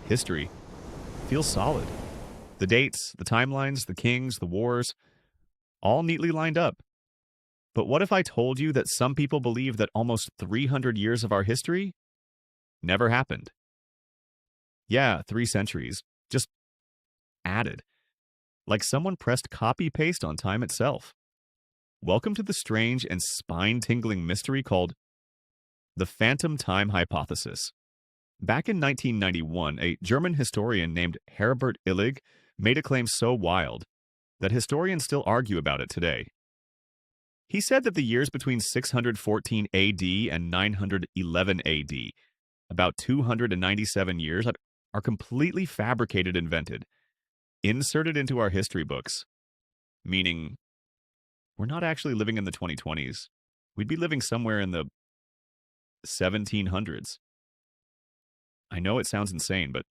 history feels solid. The dates, the timelines, the kings, the wars, all neatly lined up. But what if I told you that some people believe that almost 300 years of our history never happened? Yeah, 3 centuries. Just added. Like someone pressed copy paste on time itself. Welcome to the strange and spine tingling mystery called the Phantom Time Hypothesis. Back in 1991, a German historian named Herbert Illig made a claim so wild that historians still argue about it today. He said that the years between 614 AD and 911 AD, about 297 years, are completely fabricated and invented, inserted into our history books, meaning we're not actually living in the 2020s. We'd be living somewhere in the 1700s. I know it sounds insane, but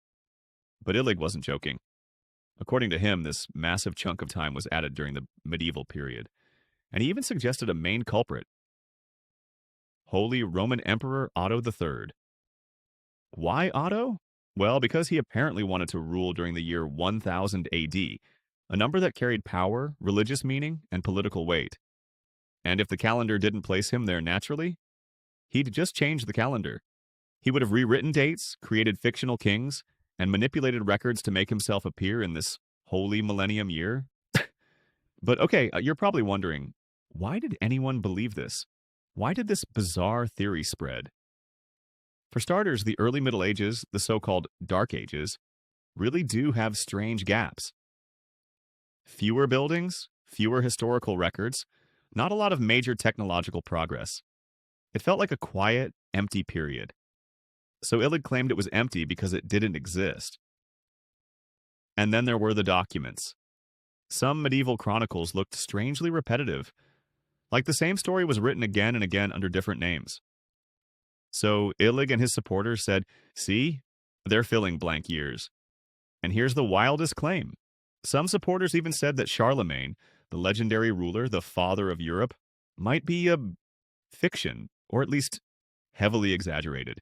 Illig wasn't joking. According to him, this massive chunk of time was added during the medieval period, and he even suggested a main culprit: Holy Roman Emperor Otto III. Why Otto? Well, because he apparently wanted to rule during the year 1000 AD, a number that carried power, religious meaning, and political weight. And if the calendar didn't place him there naturally, he'd just changed the calendar. He would have rewritten dates, created fictional kings, and manipulated records to make himself appear in this holy millennium year. But okay, you're probably wondering, why did anyone believe this? Why did this bizarre theory spread? For starters, the early Middle Ages, the so-called Dark Ages, really do have strange gaps. Fewer buildings, fewer historical records, not a lot of major technological progress. It felt like a quiet, empty period. So Illig claimed it was empty because it didn't exist. And then there were the documents. Some medieval chronicles looked strangely repetitive, like the same story was written again and again under different names. So Illig and his supporters said, see, they're filling blank years. And here's the wildest claim. Some supporters even said that Charlemagne, the legendary ruler, the father of Europe, might be a fiction, or at least heavily exaggerated,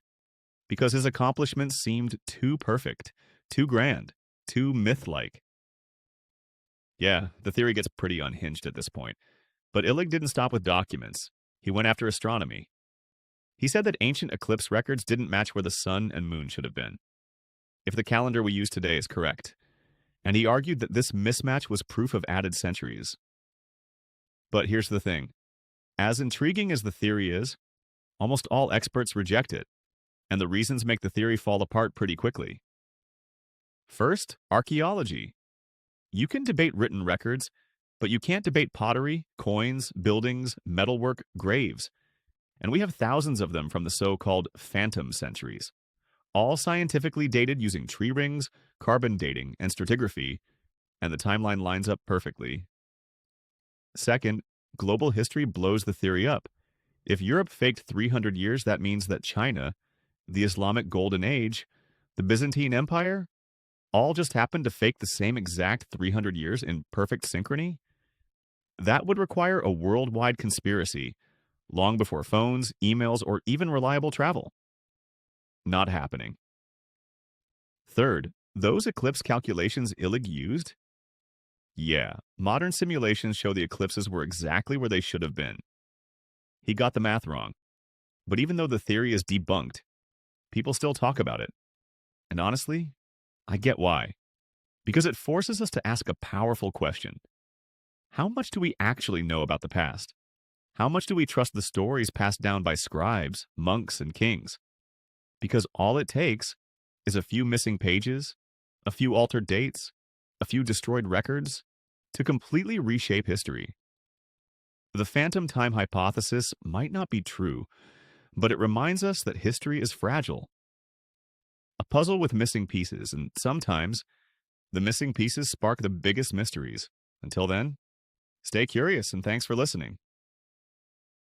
because his accomplishments seemed too perfect, too grand, too myth-like. Yeah, the theory gets pretty unhinged at this point. But Illig didn't stop with documents. He went after astronomy. He said that ancient eclipse records didn't match where the sun and moon should have been, if the calendar we use today is correct. And he argued that this mismatch was proof of added centuries. But here's the thing. As intriguing as the theory is, almost all experts reject it, and the reasons make the theory fall apart pretty quickly. First, archaeology. You can debate written records, but you can't debate pottery, coins, buildings, metalwork, graves. And we have thousands of them from the so-called phantom centuries, all scientifically dated using tree rings, carbon dating, and stratigraphy, and the timeline lines up perfectly. Second, global history blows the theory up. If Europe faked 300 years, that means that China, the Islamic Golden Age, the Byzantine Empire, all just happened to fake the same exact 300 years in perfect synchrony? That would require a worldwide conspiracy, long before phones, emails, or even reliable travel. Not happening. Third, those eclipse calculations Illig used? Yeah, modern simulations show the eclipses were exactly where they should have been. He got the math wrong. But even though the theory is debunked, people still talk about it. And honestly, I get why. Because it forces us to ask a powerful question. How much do we actually know about the past? How much do we trust the stories passed down by scribes, monks, and kings? Because all it takes is a few missing pages, a few altered dates, a few destroyed records, to completely reshape history. The phantom time hypothesis might not be true, but it reminds us that history is fragile. A puzzle with missing pieces, and sometimes the missing pieces spark the biggest mysteries. Until then, stay curious and thanks for listening.